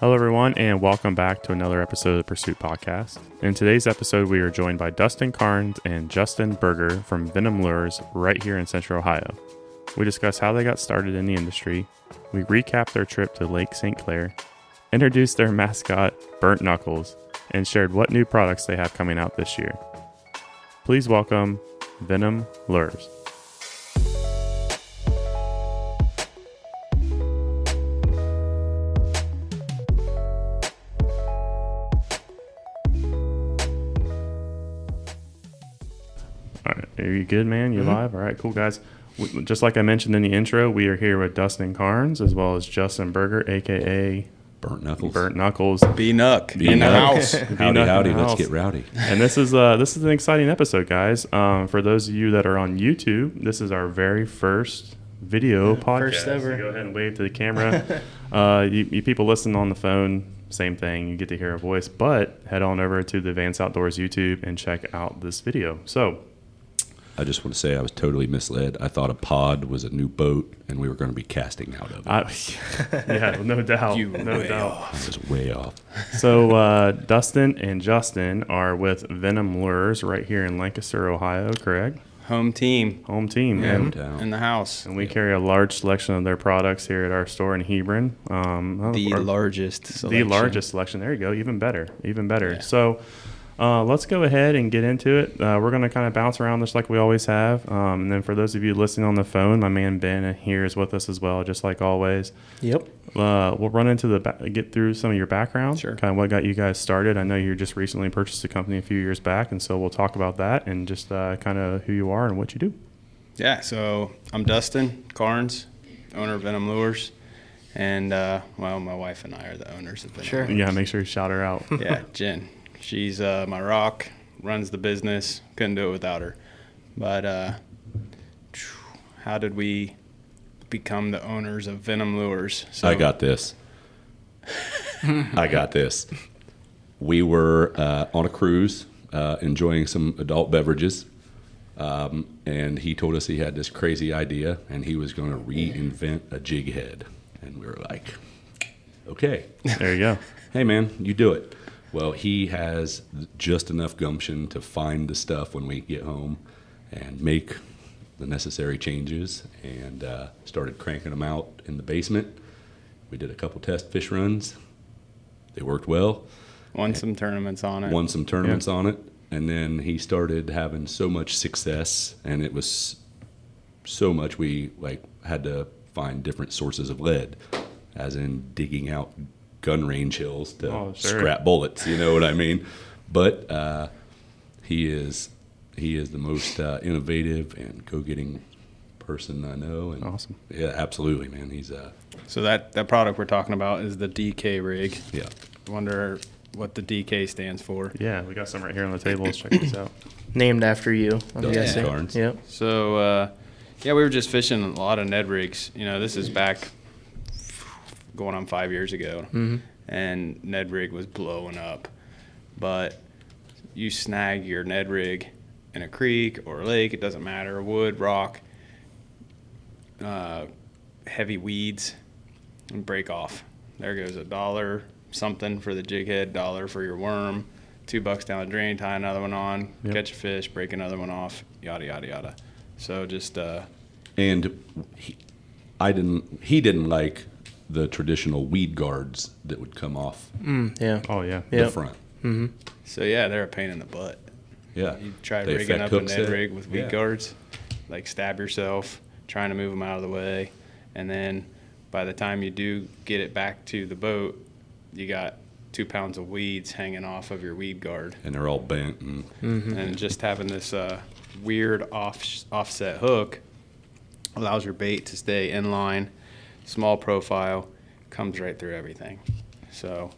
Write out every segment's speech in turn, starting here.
Hello, everyone, and welcome back to another episode of the Pursuit Podcast. In today's episode, we are joined by Dustin Karns and Justin Berger from VENOM Lures right here in Central Ohio. We discuss how they got started in the industry. We recap their trip to Lake Saint Clair, introduced their mascot, Berndt Knuckles, and shared what new products they have coming out this year. Please welcome VENOM Lures. All right, are you good, man? You live? All right, cool, guys. Just like I mentioned in the intro, we are here with Dustin Karns as well as Justin Berger, a.k.a. Berndt Knuckles. Berndt Knuckles. B-Knuck in the house. Howdy, let's get rowdy. And this is an exciting episode, guys. For those of you that are on YouTube, this is our very first video podcast. First ever. So go ahead and wave to the camera. You people listening on the phone, same thing. You get to hear a voice. But head on over to the Advanced Outdoors YouTube and check out this video. So I just want to say I was totally misled. I thought a pod was a new boat, and we were going to be casting out of it. Yeah, no doubt. I was way off. So Dustin and Justin are with VENOM Lures right here in Lancaster, Ohio, correct? Home team. Home team. Yeah. And, In the house. and we carry a large selection of their products here at our store in Hebron. The largest selection. The largest selection. There you go. Even better. Yeah. So let's go ahead and get into it. We're going to kind of bounce around just like we always have. And then for those of you listening on the phone, my man Ben here is with us as well, just like always. Yep. We'll run into get through some of your background. Sure. Kind of what got you guys started. I know you just recently purchased a company a few years back, and so we'll talk about that and just kind of who you are and what you do. Yeah, so I'm Dustin Karns, owner of VENOM Lures. And, my wife and I are the owners of VENOM Lures. Yeah, make sure you shout her out. Yeah, Jen. She's my rock, runs the business. Couldn't do it without her. But how did we become the owners of VENOM Lures? So, I got this. We were on a cruise, enjoying some adult beverages, and he told us he had this crazy idea, and he was going to reinvent a jig head. And we were like, okay. There you go. Hey, man, you do it. Well, he has just enough gumption to find the stuff when we get home and make the necessary changes, and started cranking them out in the basement. We did a couple test fish runs. They worked well. Won some tournaments on it. And then he started having so much success, and it was so much we had to find different sources of lead, as in digging out gun range hills to scrap bullets, you know what I mean? But he is the most innovative and go-getting person I know. And awesome. Yeah, absolutely, man. He's So that product we're talking about is the DK rig. Yeah. Wonder what the DK stands for. Yeah, we got some right here on the table. Let's check this out. Named after you, I'm Dustin guessing. Karns. Yep. So, we were just fishing a lot of Ned rigs. You know, this is back going on 5 years ago, and Ned rig was blowing up. But you snag your Ned rig in a creek or a lake, it doesn't matter, wood, rock, heavy weeds, and break off. There goes $1 something for the jig head, $1 for your worm, $2 down the drain, tie another one on, catch a fish, break another one off, yada, yada, yada. So just... And he didn't like the traditional weed guards that would come off Yeah. Oh, yeah. the front. So, yeah, they're a pain in the butt. Yeah. You try They rigging affect up a hook Ned set. rig with weed Yeah. guards, like stab yourself, trying to move them out of the way. And then by the time you do get it back to the boat, you got 2 pounds of weeds hanging off of your weed guard. And they're all bent. And And just having this weird offset hook allows your bait to stay in line, small profile, comes right through everything. So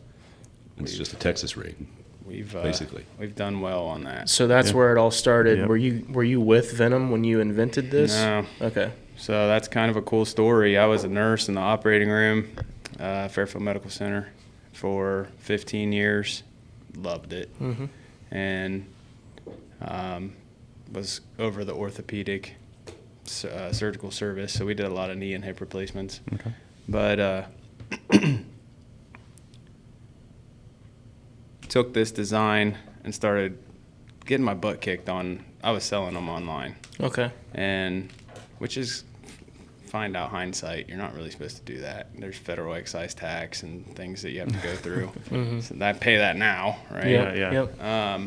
it's just a Texas rig, basically. We've done well on that. So that's where it all started. Yep. Were you with VENOM when you invented this? No. Okay. So that's kind of a cool story. I was a nurse in the operating room, Fairfield Medical Center, for 15 years. Loved it. And was over the orthopedic surgical service, so we did a lot of knee and hip replacements. Okay. But took this design and started getting my butt kicked on. I was selling them online. Okay. And which is, find out hindsight, you're not really supposed to do that. There's federal excise tax and things that you have to go through. So I pay that now, right? Yeah.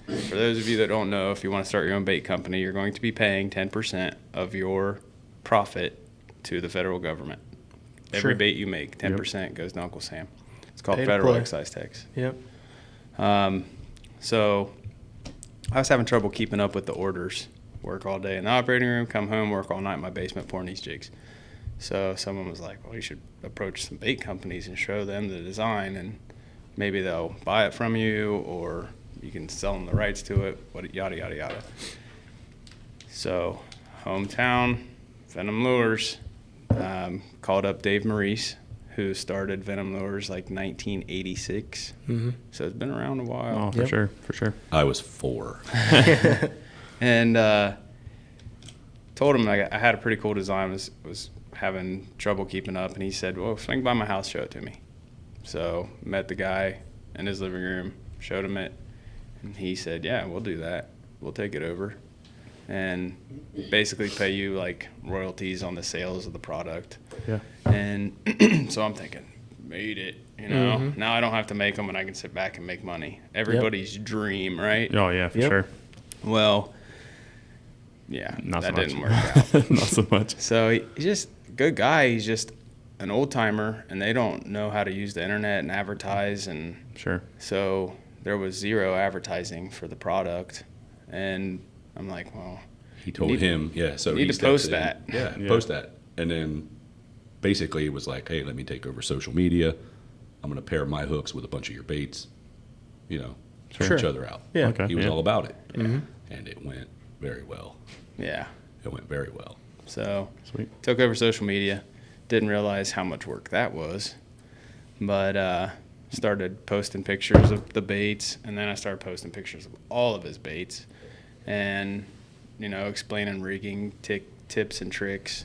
For those of you that don't know, if you want to start your own bait company, you're going to be paying 10% of your profit to the federal government. Every Sure. bait you make, 10% goes to Uncle Sam. It's called Pay to federal play. excise tax. Yep. So I was having trouble keeping up with the orders. Work all day in the operating room, come home, work all night in my basement pouring these jigs. So someone was like, well, you should approach some bait companies and show them the design, and maybe they'll buy it from you, or you can sell them the rights to it, yada, yada, yada. So hometown, VENOM Lures, called up Dave Maurice, who started VENOM Lures like 1986. So it's been around a while. Oh, for sure, for sure. I was 4. And told him I had a pretty cool design, was having trouble keeping up, and he said, well, swing by my house, show it to me. So met the guy in his living room, showed him it, and he said, yeah, we'll do that. We'll take it over and basically pay you like royalties on the sales of the product. Yeah. And so I'm thinking, made it, you know. Now I don't have to make them, and I can sit back and make money. Everybody's dream, right? Oh, yeah, for sure. Well, yeah, Not so that much. didn't work out. Not so much. So he's just a good guy. He's just an old timer, and they don't know how to use the internet and advertise. And Sure. so there was zero advertising for the product. And I'm like, well, He told him, so you need he to post steps that. in. Yeah. Post that. And then basically it was like, hey, let me take over social media. I'm going to pair my hooks with a bunch of your baits, help Sure. each other out. Yeah. Okay. He was yeah. all about it. And it went very well. Yeah. It went very well. So Sweet. took over social media. Didn't realize how much work that was. But started posting pictures of the baits, and then I started posting pictures of all of his baits and, explaining rigging tips and tricks,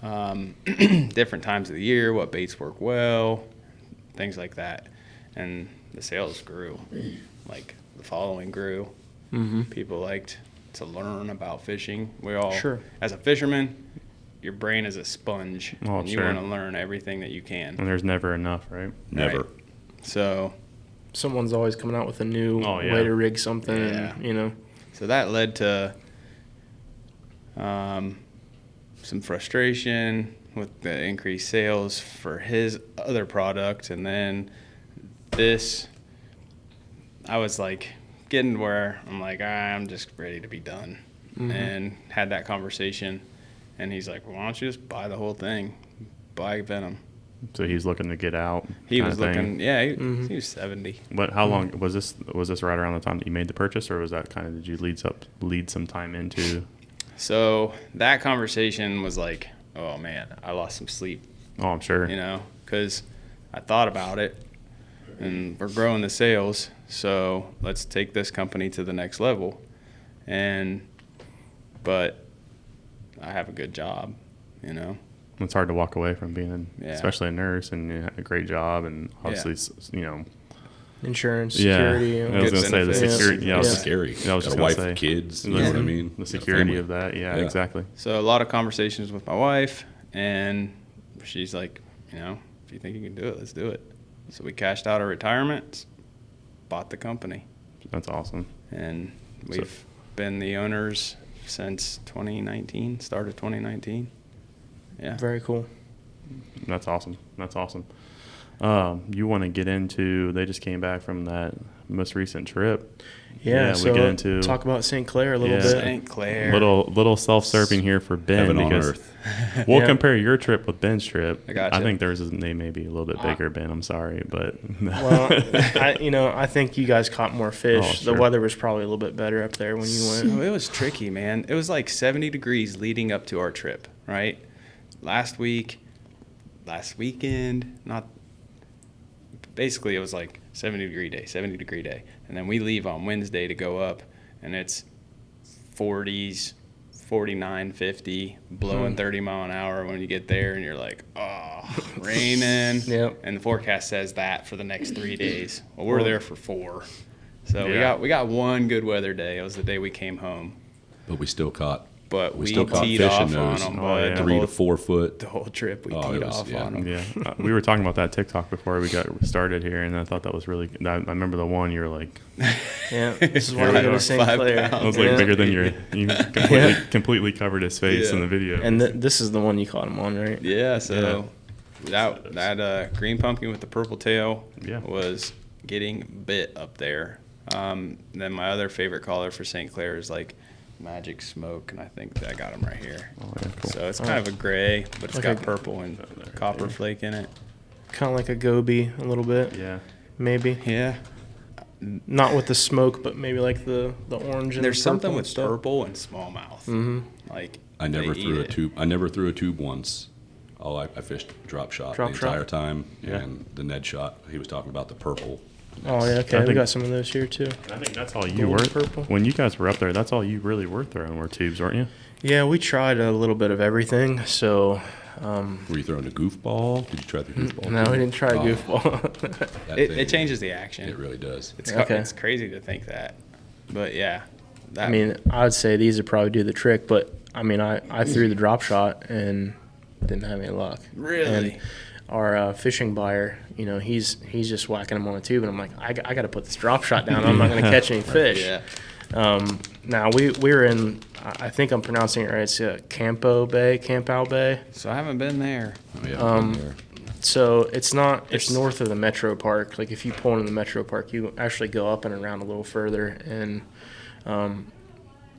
different times of the year, what baits work well, things like that. And the sales grew. Like, the following grew. People liked to learn about fishing. We all, Sure. as a fisherman, your brain is a sponge, Oh, and you sure. want to learn everything that you can. And there's never enough, right? Never. Right. So Someone's always coming out with a new Oh, yeah. way to rig something. Yeah. And, So that led to some frustration with the increased sales for his other product. And then this, I was like getting where I'm like, I'm just ready to be done. And had that conversation. And he's like, well, why don't you just buy the whole thing? Buy Venom. So he's looking to get out. He kinda was thing. looking, yeah, he was 70. But how long was this? Was this right around the time that you made the purchase, or was that kind of, did you lead some time into? So that conversation was like, oh man, I lost some sleep, Oh, I'm sure. because I thought about it, and we're growing the sales, so let's take this company to the next level. But I have a good job, It's hard to walk away from being, Yeah. especially a nurse, and you had a great job, and obviously, insurance, Yeah. security. I was Good going to say the benefits. security. Yeah, I was Yeah. just- Scary. Yeah, I was Got just a gonna wife, say. kids, you know what I mean? The Got a security family. of that. Yeah, Yeah. exactly. So a lot of conversations with my wife, and she's like, if you think you can do it, let's do it. So we cashed out our retirement, bought the company. That's awesome. And we've been the owners since 2019, start of 2019. Yeah. Very cool. That's awesome. That's awesome. You want to get into, they just came back from that most recent trip. Yeah, so we get into talk about St. Clair a little Yeah. bit. St. Clair. little self-serving here for Ben, Heaven on because earth. we'll Yeah. compare your trip with Ben's trip. I gotcha. think theirs is, they may be a little bit bigger, Ben. I'm sorry, but Well, I think you guys caught more fish. Oh, sure. The weather was probably a little bit better up there when you went. Oh, it was tricky, man. It was like 70 degrees leading up to our trip, right? Last weekend, basically it was like 70 degree day. And then we leave on Wednesday to go up, and it's 40s, 49, 50, blowing 30 mile an hour when you get there, and you're like, oh. raining. Yep. And the forecast says that for the next 3 days. Well, we're there for 4. So Yeah. we got one good weather day. It was the day we came home. But we still caught. But we still caught teed fish in off on those them. Oh, yeah. 3 to 4 foot. The whole trip we Oh, teed it was- off yeah. on them. Yeah, we were talking about that TikTok before we got started here, and I thought that was really good. I remember the one you were like, Yeah, this is why Here I we go are, to St. 5 Clair. pounds. it was like Yeah. bigger than you completely covered his face in the video. And this is the one you caught him on, right? Yeah, so that green pumpkin with the purple tail Yeah. was Gettin Bit up there. Then my other favorite color for St. Clair is like Magic Smoke, and I think I got him right here. Oh, yeah, cool. So it's kind of a gray, but it's Like got a- purple and copper flake in it. Kind of like a goby a little bit, Yeah, maybe. Yeah. Not with the smoke, but maybe like the orange and There's the something purple with and stuff. purple and smallmouth. Mm-hmm. Like I never they threw eat a it. tube. I never threw a tube once. I fished drop shot Drop the shot? entire time, Yeah. and the Ned shot. He was talking about the purple. Oh, yeah, okay. I We think- got some of those here, too. and I think that's all you Gold were. purple. When you guys were up there, that's all you really were throwing were tubes, weren't you? Yeah, we tried a little bit of everything, so Were you throwing a goofball? Did you try the goofball? no, too? we didn't try Oh, goofball. that It thing, changes the action. It really does. Okay. It's crazy to think that. But yeah. That, I mean, I would say these would probably do the trick, but I mean, I threw the drop shot and didn't have any luck. Really? And our fishing buyer, he's just whacking them on a tube, and I'm like, I got to put this drop shot down. I'm not going to catch any fish. Yeah. Now we were in, I think I'm pronouncing it right. It's Campo Bay. So I haven't been there. Oh, yeah, I've been there. So it's not. It's It's- north of the Metro Park. Like if you pull into the Metro Park, you actually go up and around a little further, and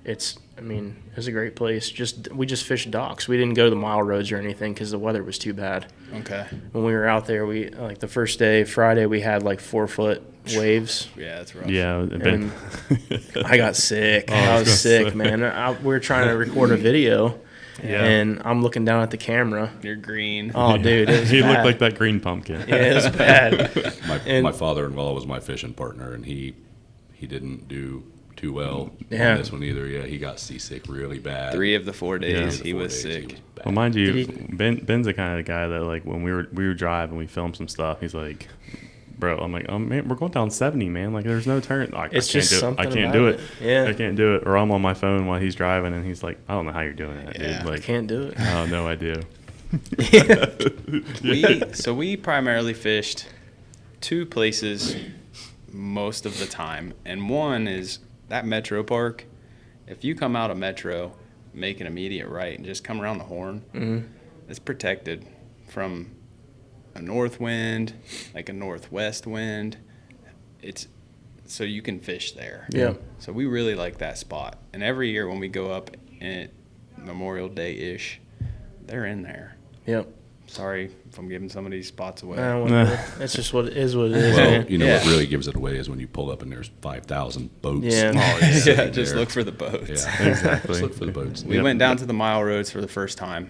it's. I mean, it's a great place. We just fished docks. We didn't go to the mile roads or anything because the weather was too bad. Okay. When we were out there, we like the first day, Friday, we had like 4-foot waves. Yeah, that's rough. Yeah, And I got sick. Oh, I I was was gonna sick, say. man. We were trying to record a video, Yeah. and I'm looking down at the camera. You're green. Oh, dude, it was he bad. looked like that green pumpkin. Yeah, it was bad. My my father-in-law was my fishing partner, and he didn't do too well Yeah. on this one either. Yeah, he got seasick really bad. 3 of the 4 days Yeah. he 4 was days, sick. bad. Well, mind you, Did he- Ben's the kind of guy that like when we were driving, we filmed some stuff. He's like, "Bro," I'm like, "Oh man, we're going down 70, man. Like, there's no turn. Like, It's I can't just do it. something I can't about do it. it. Yeah. I can't do it." Or I'm on my phone while he's driving, and he's like, "I don't know how you're doing it, Yeah. dude. I Like, can't do it. I have no idea." We primarily fished 2 places most of the time, and one is that Metro Park. If you come out of Metro, make an immediate right, and just come around the horn, it's protected from a north wind, like a northwest wind. It's so you can fish there. Yeah. So we really like that spot, and every year when we go up at Memorial Day-ish, they're in there. Yep. Sorry if I'm giving some of these spots away. It's just what it is. What it is. Well, man. you know Yeah. what really gives it away is when you pull up and there's 5,000 boats. Yeah. Yeah, sitting just there. look for the boats. Yeah, Exactly. Just look for the boats. We Yep. went down to the mile roads for the first time.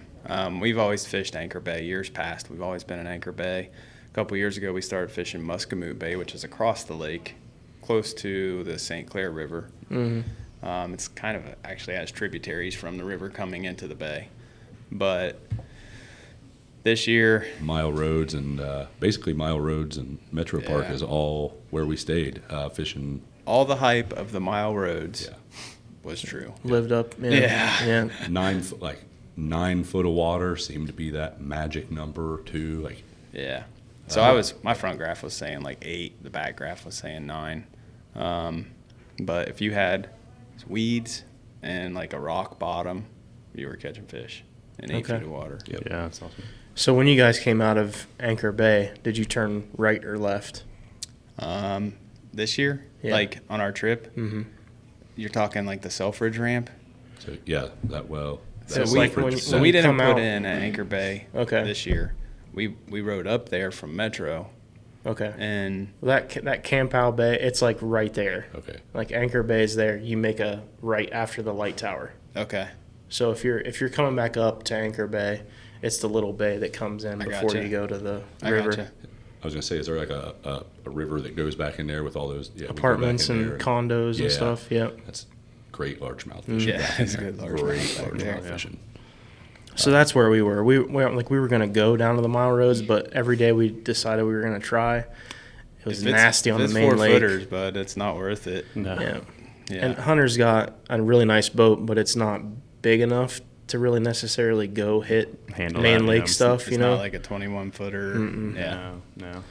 We've always fished Anchor Bay. Years past, we've always been in Anchor Bay. A couple years ago, we started fishing Muscatine Bay, which is across the lake, close to the St. Clair River. It's kind of actually has tributaries from the river coming into the bay. But this year, Mile roads and basically Mile roads and Metro Park Yeah. is all where we stayed fishing. all the hype of the mile roads Yeah. was true. Lived up. Yeah. Yeah. 9 foot of water seemed to be that magic number too. Like Yeah. So my front graph was saying like 8, the back graph was saying 9. But if you had weeds and like a rock bottom, you were catching fish in 8 Okay. feet of water. yep. Yeah, that's awesome. So when you guys came out of Anchor Bay, did you turn right or left? This year, Yeah. like on our trip, Mm-hmm. you're talking like the Selfridge ramp. So yeah, that well. So that it's we, like when you- so when we you didn't come put out- in at Anchor Bay Okay. this year. We rode up there from Metro, Okay. and Well, that Campo Bay, it's like right there. Okay. Like Anchor Bay is there. You make a right after the light tower. okay, So if you're coming back up to Anchor Bay, it's the little bay that comes in I before gotcha. you go to the I river. gotcha. I was gonna say, is there like a river that goes back in there with all those we go back Apartments in and there condos and Yeah. stuff. Yep. That's great largemouth fishing. Yeah, back in it's there. good largemouth Great back there. largemouth fishing. So that's where we were. We were going to go down to the mile roads, but every day we decided we were going to try. It was nasty on the main lake. 4 footers, but it's not worth it. No. Yeah. Yeah. And Hunter's got a really nice boat, but it's not big enough to really necessarily go hit Handle main that, lake yeah. stuff, It's you know? not like a 21-footer. Yeah. No.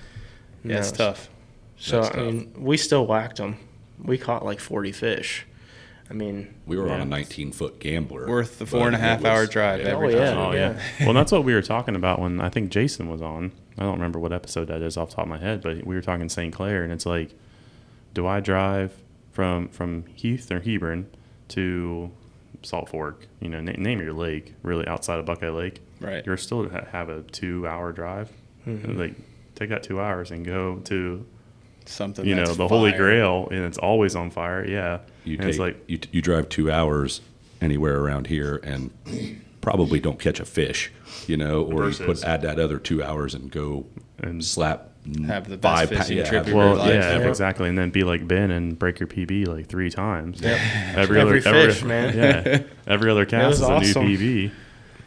Yeah, it's No. tough. So, That's I mean, we still whacked them. We caught like 40 fish. I mean, We were on Yeah. a 19-foot gambler. Worth the but 4.5 it hour was- drive yeah. every Oh, time. yeah. Oh yeah. Well, that's what we were talking about when I think Jason was on. I don't remember what episode that is off the top of my head, but we were talking St. Clair, and it's like, do I drive from Heath or Hebron to Salt Fork? You know, name your lake, really outside of Buckeye Lake. Right. You're still have a 2-hour drive. Like, take that 2 hours and go to Something the that's Holy fire. Grail, and it's always on fire. Yeah. You And it's take like, you drive 2 hours anywhere around here and probably don't catch a fish, or you Versus- add that other 2 hours and go And slap Have the best fishing trip have- of your well, life. yeah, Yep. exactly, and then be like Ben and break your PB like 3 times. Yep. Every fish, man. Yeah, every other cast was is awesome. a new PB.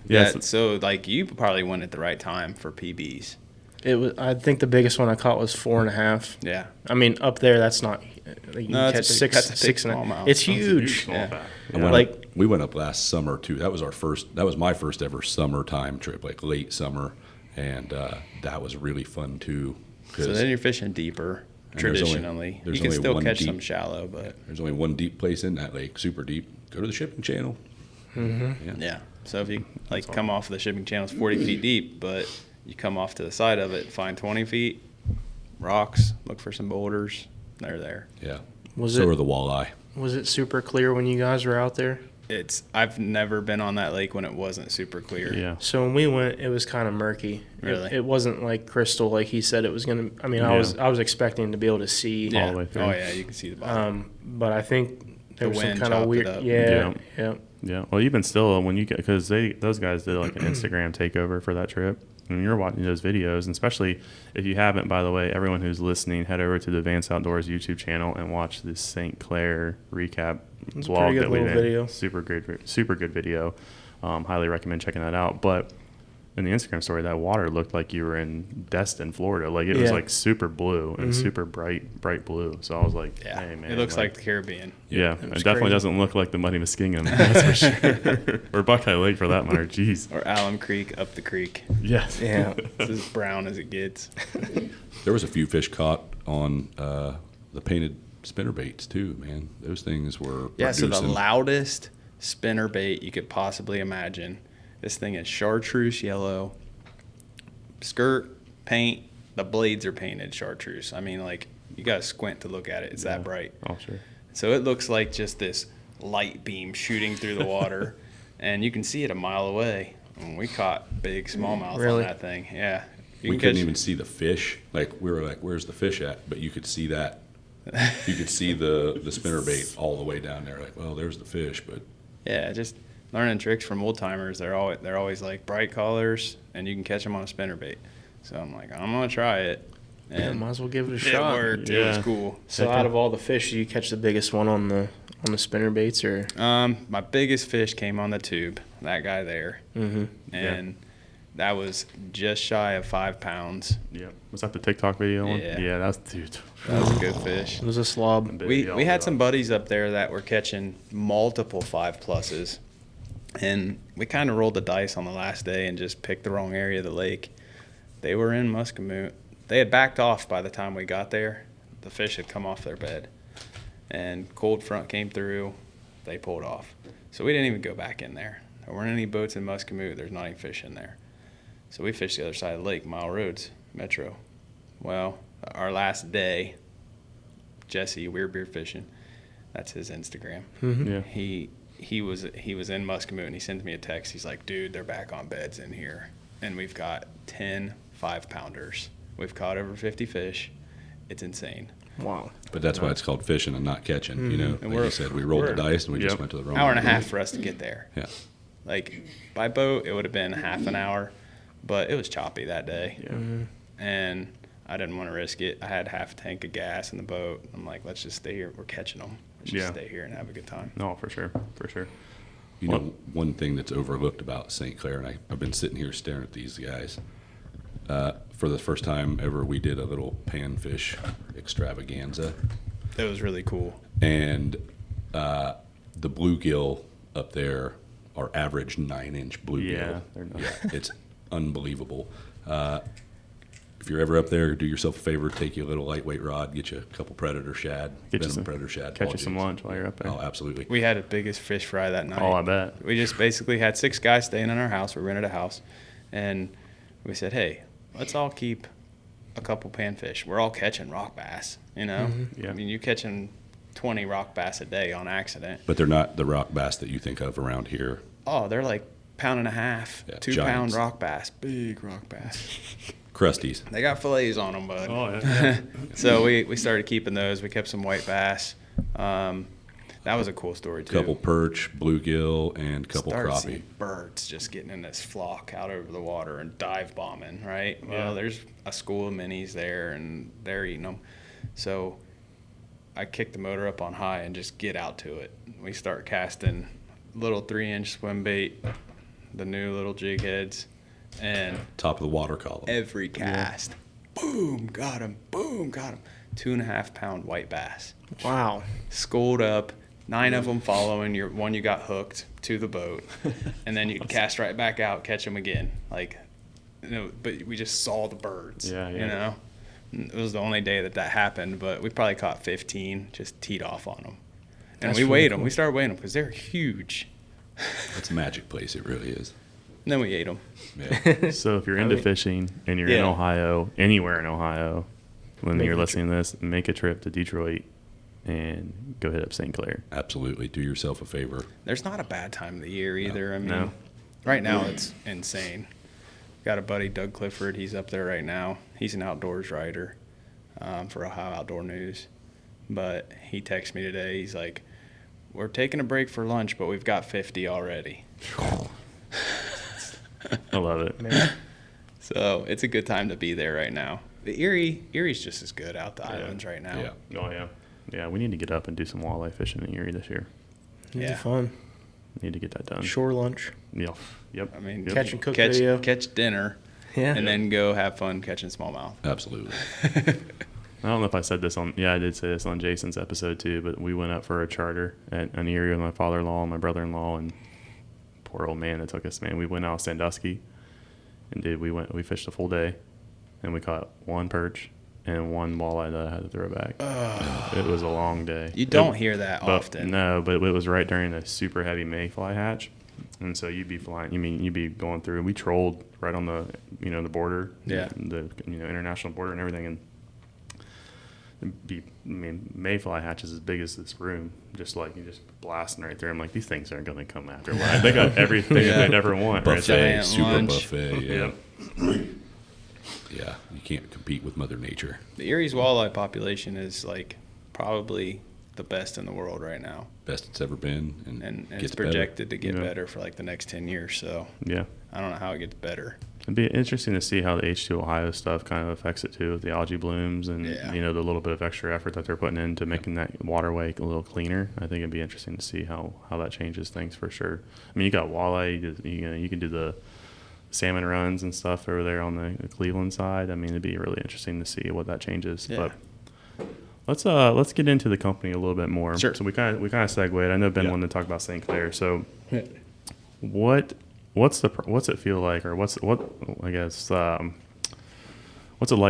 Yeah, Yes, so like you probably went at the right time for PBs. it was. I think the biggest one I caught was 4.5. Yeah. I mean, up there, that's not. You No, catch that's a big- that's a big six and a- smallmouth. It's That's a huge. Yeah. We went up last summer too. That was my first ever summertime trip, like late summer, and that was really fun too. So then you're fishing deeper And there's only- traditionally. there's You can only still one catch deep- some shallow, but there's only one deep place in that lake, super deep. Go to the shipping channel. yeah. So if you come off the shipping channel, it's 40 feet deep, but you come off to the side of it, find 20 feet, rocks, look for some boulders, they're there. Yeah. Was So it- are the walleye. Was it super clear when you guys were out there? I've never been on that lake when it wasn't super clear. yeah. So when we went, it was kind of murky. Really? It wasn't like crystal like he said it was gonna. I mean, I Yeah. was expecting to be able to see. All the way through. Oh yeah, you can see the bottom. But I think there The was some wind kind chopped of it weird. up. Yeah. Yeah. Well, even still, when you get, because those guys did like an Instagram takeover for that trip. And you're watching those videos, and especially if you haven't, by the way, everyone who's listening, head over to the Advanced Outdoors YouTube channel and watch this St. Clair recap It's a vlog pretty good that we little did. video. Super good video. Highly recommend checking that out. But in the Instagram story, that water looked like you were in Destin, Florida. Like it was Yeah. like super blue and super bright blue. So I was like, Yeah, hey man, it looks like the Caribbean. yeah, It it was definitely crazy. doesn't look like the Muddy Muskingum, that's for sure. Or Buckeye Lake for that matter. Jeez. Or Alum Creek up the creek. Yes. Yeah. It's as brown as it gets. There was a few fish caught on the painted spinner baits too, man. Those things were Yeah, so the producing. loudest spinner bait you could possibly imagine. This thing is chartreuse yellow. Skirt, paint, the blades are painted chartreuse. I mean, like, you got to squint to look at it. It's that bright. Oh, sure. So it looks like just this light beam shooting through the water, and you can see it a mile away. And we caught big smallmouth Really? on that thing. Yeah. You We can couldn't catch- even see the fish. Like we were like, "Where's the fish at?" But you could see that. You could see the spinner bait all the way down there. Like, well, there's the fish, but Yeah, just learning tricks from old timers. They're always like bright colors, and you can catch them on a spinner bait. So I'm like, I'm gonna try it. Yeah, And might as well give it a it shot. worked. It was Yeah. cool. So out of all the fish, did you catch the biggest one on the spinner baits or? My biggest fish came on the tube. That guy there, Mm-hmm. and that was just shy of 5 pounds. Yeah. Was that the TikTok video one? Yeah. Yeah, that's dude. That was a good fish. It was a slob. We had some buddies up there that were catching multiple 5+s, and we kind of rolled the dice on the last day and just picked the wrong area of the lake. They were in Muscamute. They had backed off by the time we got there. The fish had come off their bed, and cold front came through. They pulled off. So we didn't even go back in there. There weren't any boats in Muscamute. There's not any fish in there. So we fished the other side of the lake, Mile Roads, Metro. Well, our last day, Jesse, Weird Beard Fishing, that's his Instagram. Yeah. He was in Muscamute, and he sent me a text. He's like, dude, they're back on beds in here, and we've got 10 5-pounders. We've caught over 50 fish. It's insane. Wow. but that's why it's called fishing and not catching. You know, And like we're- you said, we rolled the we're- dice and we just Yep. went to the wrong Hour and a half for us to get there. Yeah, Like by boat, it would have been half an hour, but it was choppy that day. Yeah. And I didn't want to risk it. I had half a tank of gas in the boat. I'm like, let's just stay here. We're catching them. Let's just Yeah. stay here and have a good time. No, for sure. For sure. You know, one thing that's overlooked about St. Clair, and I've been sitting here staring at these guys. For the first time ever, we did a little panfish extravaganza. That was really cool. And the bluegill up there are average 9-inch bluegill. Yeah, they're not. Yeah, it's unbelievable. If you're ever up there, do yourself a favor, take you a little lightweight rod, get you a couple predator shad, predator shad. Catch you some lunch while you're up there. Oh, absolutely. We had the biggest fish fry that night. Oh, I bet. We just basically had 6 guys staying in our house. We rented a house, and we said, hey, let's all keep a couple panfish. We're all catching rock bass, you know? Mm-hmm. Yeah. I mean, you're catching 20 rock bass a day on accident. But they're not the rock bass that you think of around here. Oh, they're like 1.5 pounds, Yeah, 2 giants. pound rock bass, big rock bass. Crusties. They got fillets on them, bud. Oh, yeah. So we started keeping those. We kept some white bass. That was a cool story too. Couple perch, bluegill, and couple Started crappie. seeing birds just getting in this flock out over the water and dive bombing, right? Yeah. Well, there's a school of minis there, and they're eating them. So I kick the motor up on high and just get out to it. We start casting little 3-inch swim bait, the new little jig heads, and Top of the water column. every cast, boom, got him, boom, got him. 2.5 pound white bass. Wow. Schooled up, 9 of them following your one you got hooked to the boat, and then you cast right back out, catch them again. Like, you know, but we just saw the birds. Yeah, yeah. You know, it was the only day that happened, but we probably caught 15, just teed off on them, and That's we really weighed them. cool. We started weighing them because they're huge, It's a magic place. It really is. and then we ate them. Yeah. So if you're into fishing and you're in Yeah. Ohio, anywhere in Ohio, when Make you're a listening to this, make a trip to Detroit and go hit up St. Clair. Absolutely. Do yourself a favor. There's not a bad time of the year either. I mean, No. right now it's insane. Got a buddy, Doug Clifford. He's up there right now. He's an outdoors writer for Ohio Outdoor News. But he texted me today. He's like, we're taking a break for lunch, but we've got 50 already. I love it. Man. So it's a good time to be there right now. The Erie's just as good out the islands right now. Yeah. Oh, yeah. Yeah, we need to get up and do some walleye fishing in Erie this year. It'd Yeah. be fun. Need to get that done. Shore lunch. Yeah. Yep. I mean, Yep. Catch and cook video. catch dinner, Yeah. and then go have fun catching smallmouth. Absolutely. I don't know if I said this on. Yeah, I did say this on Jason's episode too. But we went up for a charter at an Erie with my father-in-law and my brother-in-law, and poor old man that took us. Man, we went out Sandusky, and we fished a full day, and we caught 1 perch and 1 walleye that I had to throw back. It was a long day. You don't hear that But- often. No, but it was right during a super heavy mayfly hatch, and so you'd be flying. You'd be going through. And we trolled right on the the border, Yeah. the international border and everything, and mayfly hatches as big as this room, just like you just blasting right through. I'm like, these things aren't going to come after a while. They got everything Yeah. that they'd ever want. Right Buffet, there. Giant super lunch. buffet. Yeah. Yep. Yeah. You can't compete with Mother Nature. The Erie's walleye population is like probably the best in the world right now, Best it's ever been. And and it's gets better. projected to get Yeah. better for like the next 10 years. So Yeah. I don't know how it gets better. It'd be interesting to see how the H2 Ohio stuff kind of affects it too, with the algae blooms and Yeah. the little bit of extra effort that they're putting into making that waterway a little cleaner. I think it'd be interesting to see how that changes things for sure. I mean, you got walleye, you can do the salmon runs and stuff over there on the Cleveland side. I mean, it'd be really interesting to see what that changes. Yeah. But let's get into the company a little bit more. Sure. So we kind of segued. I know Ben Yeah. wanted to talk about St. Clair. So what's it feel like, or what's it like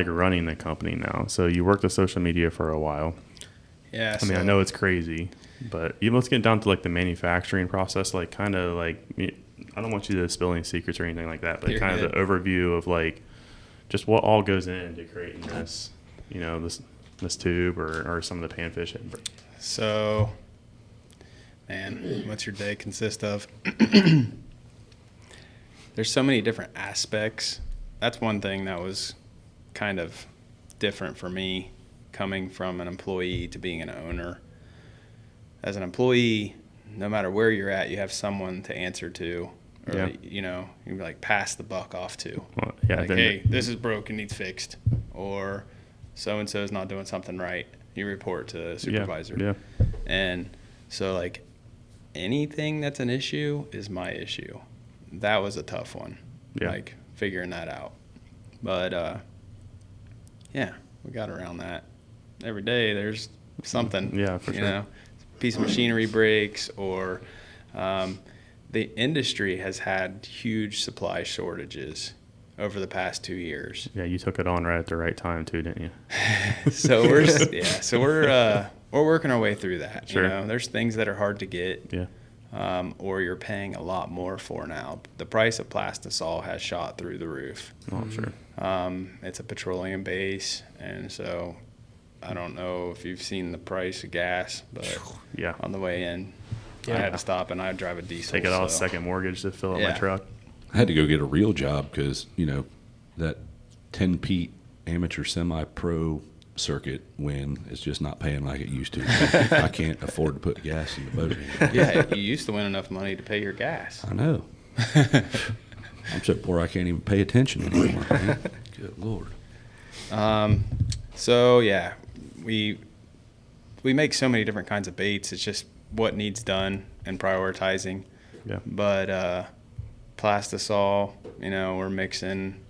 running the company now? So you worked with social media for a while. Yeah. I mean, I know it's crazy, but even let's get down to like the manufacturing process, like kind of like, I don't want you to spill any secrets or anything like that, but You're kind of good. the overview of like just what all goes into creating this, this tube or some of the panfish. So, man, what's your day consist of? There's so many different aspects. That's one thing that was kind of different for me, coming from an employee to being an owner. As an employee, no matter where you're at, you have someone to answer to, or Yeah. you like pass the buck off to. Well, yeah, Like, then- hey, this is broken, needs fixed, or so and so is not doing something right. You report to the supervisor. Yeah. And so, like, anything that's an issue is my issue. That was a tough one. Yeah. Like figuring that out. But yeah, we got around that. Every day there's something. Yeah, for you sure. know, piece of machinery breaks, or the industry has had huge supply shortages over the past 2 years. Yeah, you took it on right at the right time too, didn't you? So we're working our way through that. Sure. You know, there's things that are hard to get. Yeah. Or you're paying a lot more for now. The price of plastisol has shot through the roof. Oh, I'm sure. It's a petroleum base, and so I don't know if you've seen the price of gas, but Yeah. on the way in, I Yeah. had to stop, and I drive a diesel. Take it off so- second mortgage to fill up my Yeah. truck. I had to go get a real job because, you know, that 10-peat amateur semi-pro circuit win is just not paying like it used to. I can't afford to put gas in the boat anymore. Yeah, you used to win enough money to pay your gas. I know. I'm so poor I can't even pay attention anymore. Man. Good Lord. So yeah, we make so many different kinds of baits. It's just what needs done and prioritizing. Yeah. But plastisol, you know, we're mixing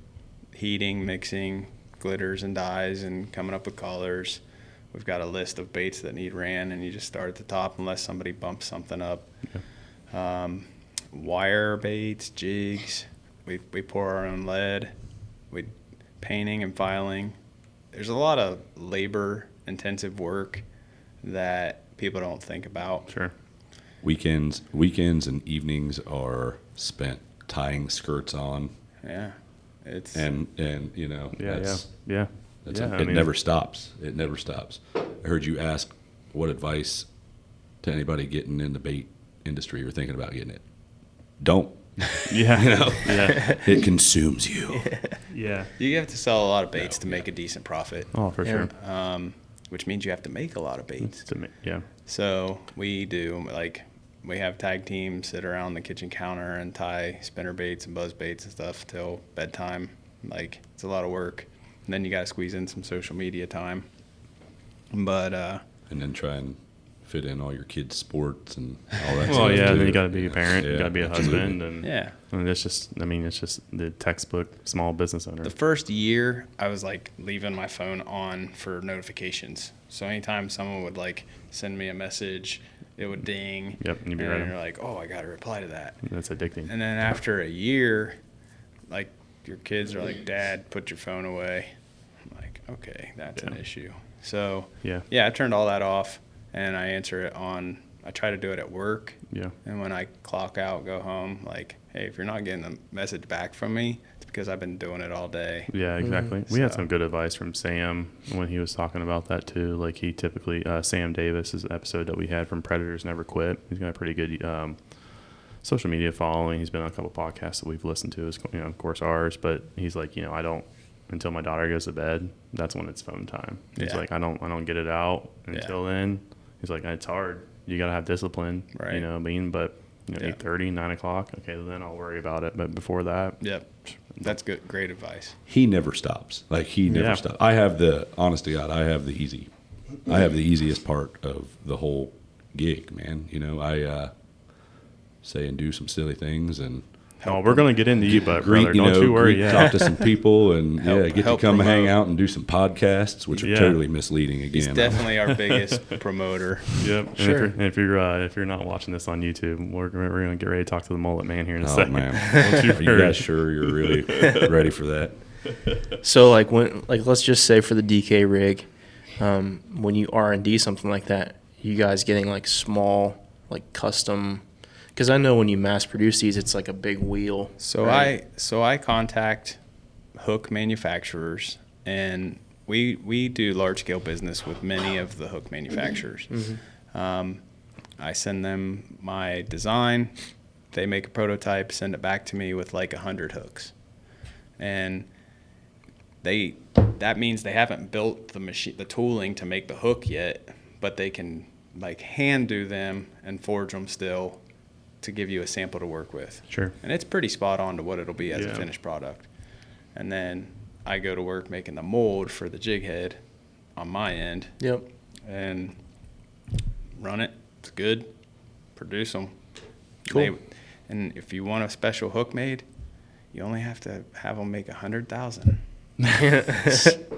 glitters and dyes and coming up with colors. We've got a list of baits that need ran, and you just start at the top unless somebody bumps something up. Yeah. Wire baits, jigs. We pour our own lead. We painting and filing. There's a lot of labor-intensive work that people don't think about. Sure. Weekends and evenings are spent tying skirts on, Yeah, it's and you know, Yeah. that's, Yeah. that's Yeah. it never stops. It never stops. I heard you ask what advice to anybody getting in the bait industry or thinking about getting it. Don't. Yeah. You know, Yeah. it consumes you. Yeah. you have to sell a lot of baits to make a decent profit, Oh, for Yeah. sure. which means you have to make a lot of baits. Yeah. So we do, like, we have tag teams sit around the kitchen counter and tie spinner baits and buzz baits and stuff till bedtime. Like, it's a lot of work. And then you got to squeeze in some social media time. But And then try and fit in all your kids' sports and all that. Well, stuff yeah, too. then you got to be a parent, you Yeah, got to be a absolutely. husband, and yeah, it's just the textbook small business owner. the first year I was like leaving my phone on for notifications. So anytime someone would like send me a message, it would ding. Yep, and you'd be and ready. you're like, oh, I got to reply to that. That's addicting. And then after a year, like, your kids are like, Dad, put your phone away. I'm like, okay, that's an Yeah. issue. So Yeah. I turned all that off, and I answer it I try to do it at work. Yeah. And when I clock out, go home, like, hey, if you're not getting a message back from me, it's because I've been doing it all day. Yeah, exactly. We had So- some good advice from Sam when he was talking about that too. Like he typically, Sam Davis is an episode that we had from Predators Never Quit. He's got a pretty good social media following. He's been on a couple podcasts that we've listened to, of course ours. But he's like, I don't until my daughter goes to bed. That's when it's phone time. He's Yeah. like, I don't get it out until then. He's like, it's hard. You got to have discipline. Right. You know what I mean? But Yeah. 8:30, 9 o'clock. Okay, then I'll worry about it. But before that, Yep. That's good. Great advice. He never stops. Like he never Yeah. stops. I have the honest to God. I have the easiest part of the whole gig, man. I say and do some silly things and we're gonna get into you, but greet, brother, don't you worry. greet, Yeah. talk to some people and get to help come hang promote. out and do some podcasts, which are Yeah. totally misleading again. He's definitely our biggest promoter. Yep. And Sure. if you're not watching this on YouTube, we're gonna get ready to talk to the mullet man here in a Oh second. man, Don't you are you worry. guys sure you're really ready for that? So let's just say for the DK rig, when you R&D something like that, you guys getting like small, like custom, because I know when you mass produce these, it's like a big wheel. So right? I contact hook manufacturers, and we do large scale business with many of the hook manufacturers. I send them my design, they make a prototype, send it back to me with like 100 hooks, and that means they haven't built the tooling to make the hook yet, but they can like hand do them and forge them still to give you a sample to work with. Sure. And it's pretty spot on to what it'll be as Yeah. a finished product. And then I go to work making the mold for the jig head on my end Yep. and run it. It's good. produce them. Cool. And if you want a special hook made, you only have to have them make 100,000.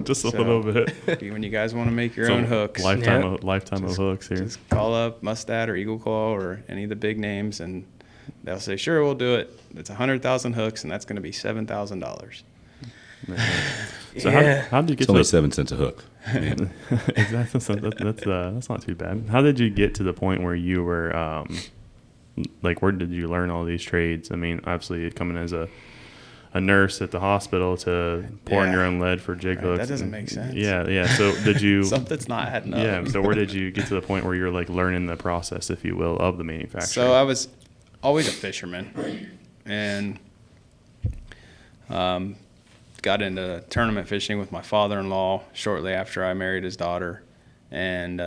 Just a little bit. When you guys want to make your So own hooks, lifetime of hooks here. just call up Mustad or Eagle Claw or any of the big names, and they'll say, "Sure, we'll do it." It's 100,000 hooks, and that's going to be $7,000. So Yeah. how did you get It's to only the 7 cents a hook. Man. exactly? So that's not too bad. How did you get to the point where you were like, where did you learn all these trades? I mean, obviously coming as a nurse at the hospital to pouring Yeah. your own lead for jig Right, hooks. that doesn't make sense. Yeah. So did you? Something's not adding up. Yeah. So where did you get to the point where you're like learning the process, if you will, of the manufacturing? So I was always a fisherman, and got into tournament fishing with my father-in-law shortly after I married his daughter, and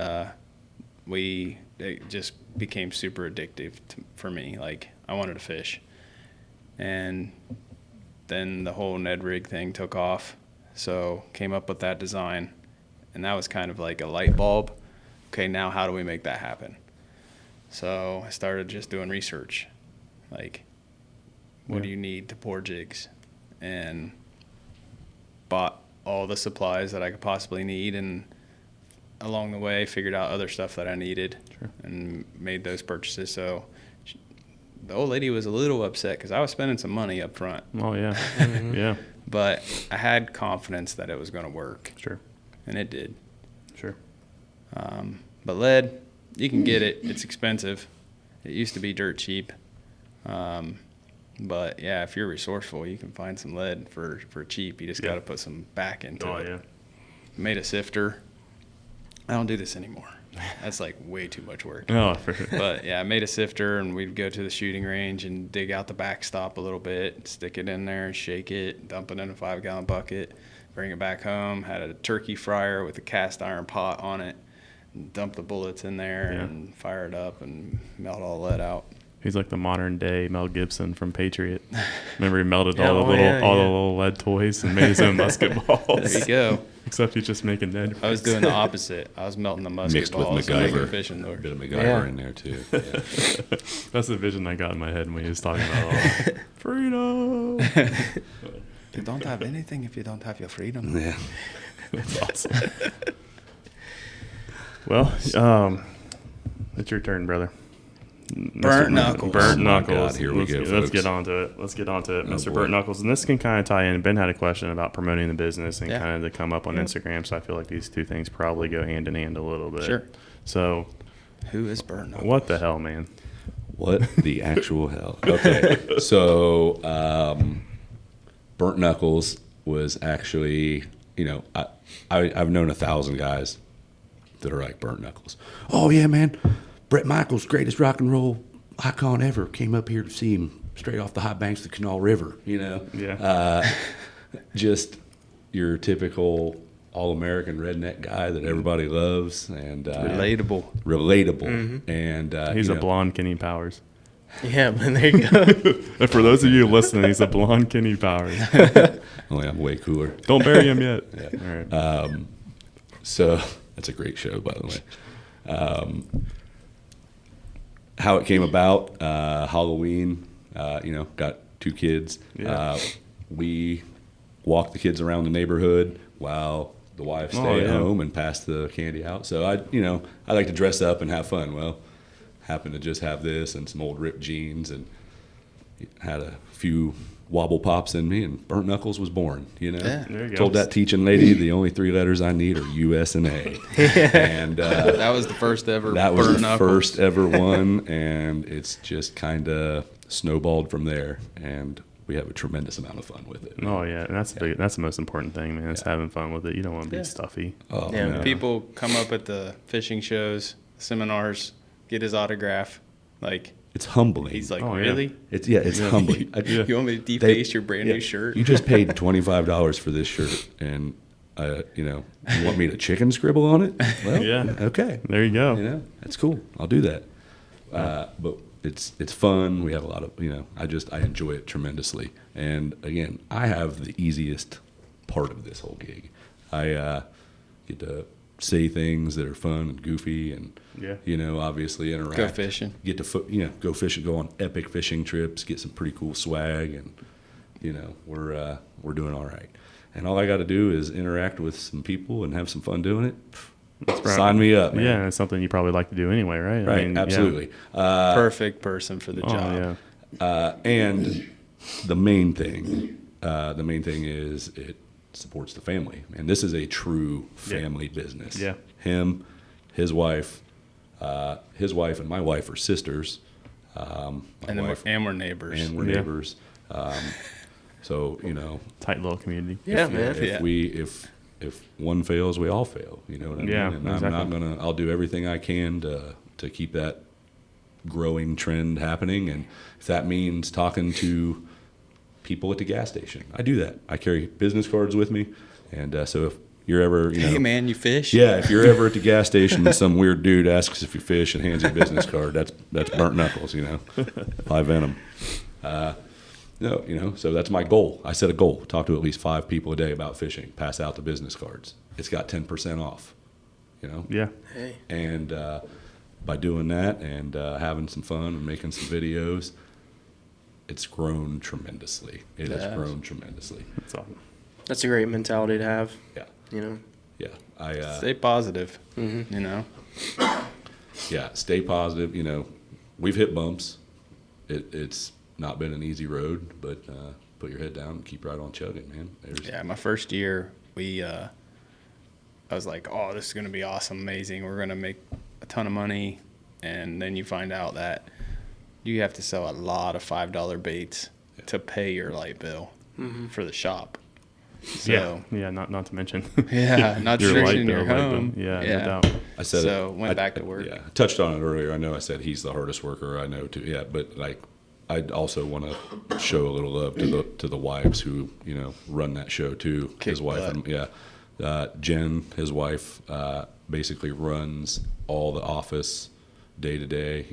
it just became super addictive for me. Like, I wanted to fish, and then the whole Ned rig thing took off, so came up with that design, and that was kind of like a light bulb. Okay, now how do we make that happen? So I started just doing research, like, what do you need to pour jigs, and bought all the supplies that I could possibly need, and along the way figured out other stuff that I needed. Sure. And made those purchases. So the old lady was a little upset because I was spending some money up front, Oh yeah. Yeah. but I had confidence that it was going to work, Sure. and it did. Sure. But lead, you can get it. It's expensive. It used to be dirt cheap. But yeah, if you're resourceful, you can find some lead for cheap. You just got to put some back into it. Yeah. Made a sifter. I don't do this anymore. That's like way too much work. Oh, for sure. But yeah, I made a sifter, and we'd go to the shooting range and dig out the backstop a little bit, stick it in there, shake it, dump it in a 5-gallon bucket, bring it back home. Had a turkey fryer with a cast iron pot on it, and dump the bullets in there and fire it up and melt all the lead out. He's like the modern day Mel Gibson from Patriot. Remember, he melted Yeah, all the oh, yeah, little lead toys and made his own musket balls. There you go. Except he's just making Ned. I was doing the opposite. I was melting the musket Mixed with balls and making a MacGyver. fishing lure. A bit of MacGyver Yeah. in there, too. Yeah. That's the vision I got in my head when he was talking about all freedom. You don't have anything if you don't have your freedom. Yeah. That's awesome. Well, it's your turn, brother. Berndt Knuckles. Berndt Oh my Knuckles. God, here we go, Let's folks. get on to it. Mr. boy. Berndt Knuckles. And this can kind of tie in. Ben had a question about promoting the business and Yeah. kind of to come up on Instagram. So I feel like these two things probably go hand in hand a little bit. Sure. So Who is Berndt Knuckles? what the hell, man? What the actual hell? Okay, so Berndt Knuckles was actually, I've known 1,000 guys that are like Berndt Knuckles. Oh yeah, man, Bret Michaels, greatest rock and roll icon ever, came up here to see him straight off the high banks of the Canal River. Yeah. Just your typical all-American redneck guy that everybody loves and Relatable. And He's a blonde Kenny Powers. Yeah, but there you go. And for those of you listening, he's a blonde Kenny Powers. Only I'm way cooler. Don't bury him yet. Yeah. All right. So that's a great show, by the way. How it came about, Halloween, got 2 kids. Yeah. We walk the kids around the neighborhood while the wife stay at home and pass the candy out. So I like to dress up and have fun. Well, happened to just have this and some old ripped jeans and had a few wobble pops in me, and Berndt Knuckles was born. Yeah. There you go. Told that teaching lady the only 3 letters I need are U.S. and A. And That was the first ever that was Berndt the Knuckles. first ever one, and it's just kind of snowballed from there. And we have a tremendous amount of fun with it. Oh yeah, and that's the most important thing, man. It's having fun with it. You don't want to be Yeah. stuffy. Oh, Yeah. no. People come up at the fishing shows, seminars, get his autograph. Like, It's humbling. he's like, Oh, yeah. really? It's humbling. You want me to deface your brand new shirt? You just paid $25 for this shirt, and you want me to chicken scribble on it? Well, Yeah. okay. There you go. That's cool. I'll do that. But it's fun. We have a lot of I enjoy it tremendously. And again, I have the easiest part of this whole gig. I get to say things that are fun and goofy, and obviously interact. Go fishing. Get to go fishing, go on epic fishing trips, get some pretty cool swag, and we're doing all right. And all I got to do is interact with some people and have some fun doing it. Sign me up, man. Yeah, it's something you probably like to do anyway, right? Right, I mean, absolutely. Perfect person for the job. Yeah. And the main thing is it supports the family, and this is a true family business. Yeah. Him, his wife, and my wife are sisters. And we're neighbors. And we're neighbors. So tight little community. Yeah, man. If one fails, we all fail. You know what I mean? Yeah, And exactly. I'll do everything I can to keep that growing trend happening. And if that means talking to people at the gas station, I do that. I carry business cards with me. And so if you're ever, hey man, you fish? Yeah, if you're ever at the gas station and some weird dude asks if you fish and hands you a business card, that's Berndt Knuckles, by Venom. So that's my goal. I set a goal: talk to at least 5 people a day about fishing. Pass out the business cards. It's got 10% off. Yeah. Hey. And by doing that and having some fun and making some videos, it's grown tremendously. It has grown tremendously. That's awesome. That's a great mentality to have. Yeah. Yeah. Stay positive. Mm-hmm. Yeah. Stay positive. We've hit bumps. It's not been an easy road, but put your head down and keep right on chugging, man. My first year, I was like, oh, this is going to be awesome, amazing. We're going to make a ton of money. And then you find out that you have to sell a lot of $5 baits to pay your light bill for the shop. So, not to mention. Not to mention your home. No doubt. I said went back to work. Yeah, I touched on it earlier. I know I said he's the hardest worker I know too. Yeah, but I'd also want to show a little love to the wives who run that show too. His wife, Jen, his wife, basically runs all the office day to day.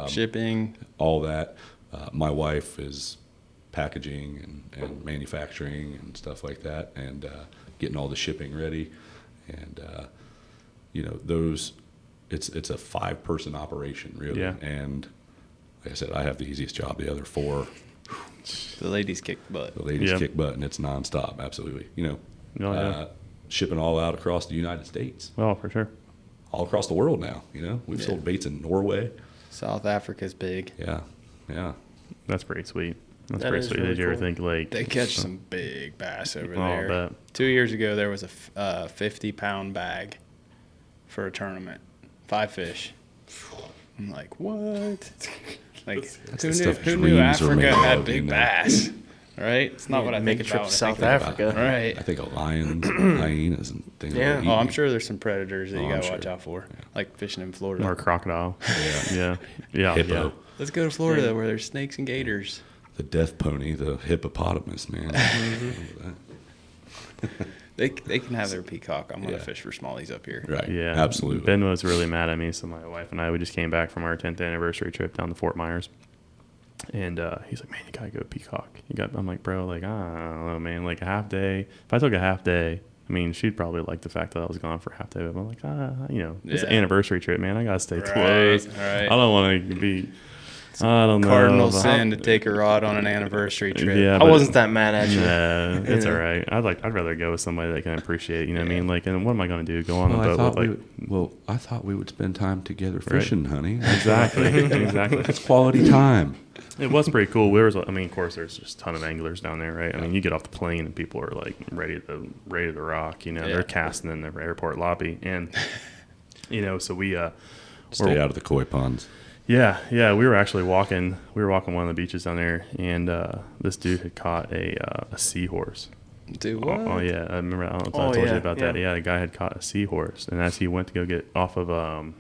Shipping, all that. My wife is packaging and manufacturing and stuff like that, and getting all the shipping ready, and those. It's a 5-person operation really, and. Like I said, I have the easiest job. The other 4, the ladies kick butt. Kick butt, and it's nonstop. Absolutely, shipping all out across the United States. Well, for sure. All across the world now. We've sold baits in Norway. South Africa's big. Yeah. That's pretty sweet. That's That pretty is sweet. really Did you ever cool. think They catch some big bass over there. I bet. 2 years ago, there was a 50-pound bag for a tournament. 5 fish. I'm like, what? Like, who knew Africa had big bass? Right? It's not what I Make think a trip about. to South when I think Africa. about- Right. I think of lions, and hyenas, and things. Yeah. Like that. Oh, I'm sure there's some predators that you I'm gotta sure. watch out for, Yeah. like fishing in Florida. Or crocodile. Yeah. Yeah. Hippo, Let's go to Florida where there's snakes and gators. the death pony, the hippopotamus, man. They can have their peacock. I'm gonna fish for smallies up here. Right. Yeah. Absolutely. Ben was really mad at me, so my wife and I, we just came back from our 10th anniversary trip down to Fort Myers. And he's like, man, you gotta go peacock. I'm like, bro, like, I don't know, man, like a half day. If I took a half day, I mean, she'd probably like the fact that I was gone for a half day. But I'm like, it's an anniversary trip, man. I gotta stay close. Right. I don't want to be. I don't know. Cardinal sin to take a rod on an anniversary trip. Yeah, I wasn't that mad at you. Nah, it's Yeah. all right. I'd rather go with somebody that can appreciate. You know what I mean? Like, and what am I going to do? Go on a boat with like. I thought we would spend time together fishing, honey. Exactly. Exactly. It's quality time. It was pretty cool. Of course, there's just a ton of anglers down there, right? I mean, you get off the plane and people are like ready to rock. They're casting in the airport lobby, and so we Stay out of the koi ponds. Yeah, we were actually walking. We were walking one of the beaches down there, and this dude had caught a seahorse. Do what? Oh yeah, I remember. I don't know if I told you about that. Yeah, the guy had caught a seahorse, and as he went to go get off of I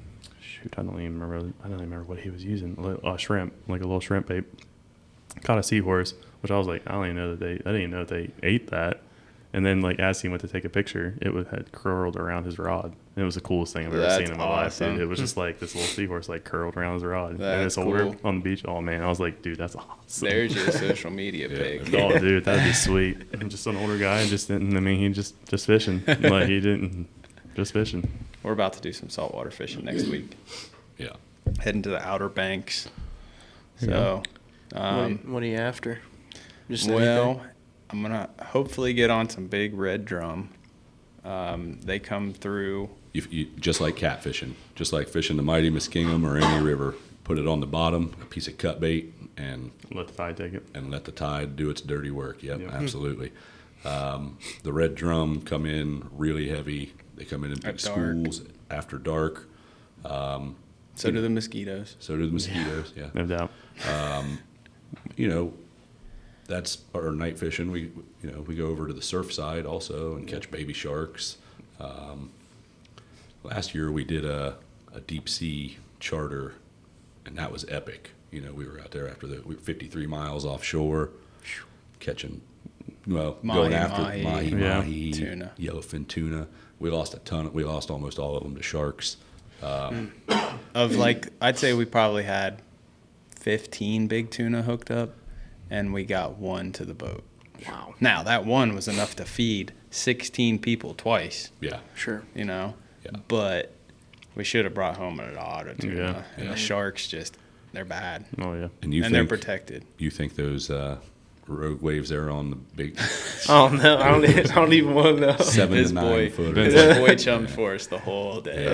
don't even remember what he was using. A shrimp, like a little shrimp bait. Caught a seahorse, which I was like, I didn't even know that they ate that. And then, like, as he went to take a picture, had curled around his rod. And it was the coolest thing I've ever seen in my life, dude. It was just like this little seahorse, like, curled around his rod. And That's this older cool. on the beach. Oh, man. I was like, dude, that's awesome. There's your social media pic. Oh, dude, that'd be sweet. And just an older guy, he just fishing. Like, he didn't. Just fishing. We're about to do some saltwater fishing next week. Yeah. Heading to the Outer Banks. There you So, What are you after? Just well, I'm going to hopefully get on some big red drum. They come through. You just like catfishing, just like fishing the mighty Muskingum or any river. Put it on the bottom, a piece of cut bait, and Let the tide take it. let the tide do its dirty work. Yep, Yep. absolutely. The red drum come in really heavy. They come in big At dark. schools after dark. So do the mosquitoes. So do the mosquitoes. Yeah. No doubt. You know, that's our night fishing. We go over to the surf side also and catch baby sharks. Last year we did a deep sea charter, and that was epic. You know, we were out there we were 53 miles offshore, catching, going after mahi, tuna, yellowfin tuna. We lost we lost almost all of them to sharks. Of I'd say we probably had 15 big tuna hooked up, and we got one to the boat. Wow. Now, that one was enough to feed 16 people twice, Yeah. Sure. Yeah. but we should have brought home a lot of tuna. Yeah. And the sharks they're bad. Oh, yeah. And They're protected. You think those rogue waves there on the big Oh no, I don't even want to know. 7 His to 9 boy, foot? his boy chummed for us the whole day.